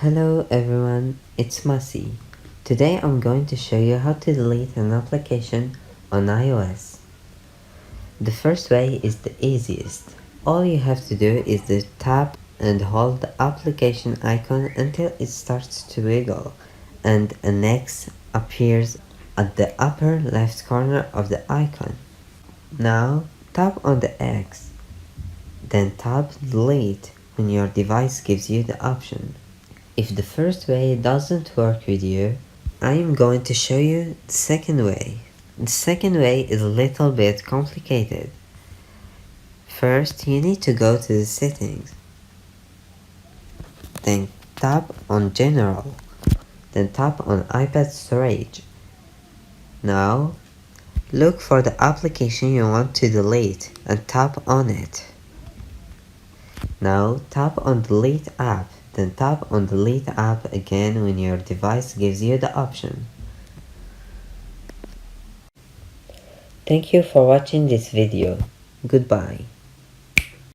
Hello everyone, it's Masi. Today I'm going to show you how to delete an application on iOS. The first way is the easiest. All you have to do is to tap and hold the application icon until it starts to wiggle and an X appears at the upper left corner of the icon. Now tap on the X, then tap delete when your device gives you the option. If the first way doesn't work with you, I am going to show you the second way. The second way is a little bit complicated. First, you need to go to the settings. Then tap on General. Then tap on iPad storage. Now, look for the application you want to delete and tap on it. Now tap on Delete App, then tap on Delete App again when your device gives you the option. Thank you for watching this video. Goodbye.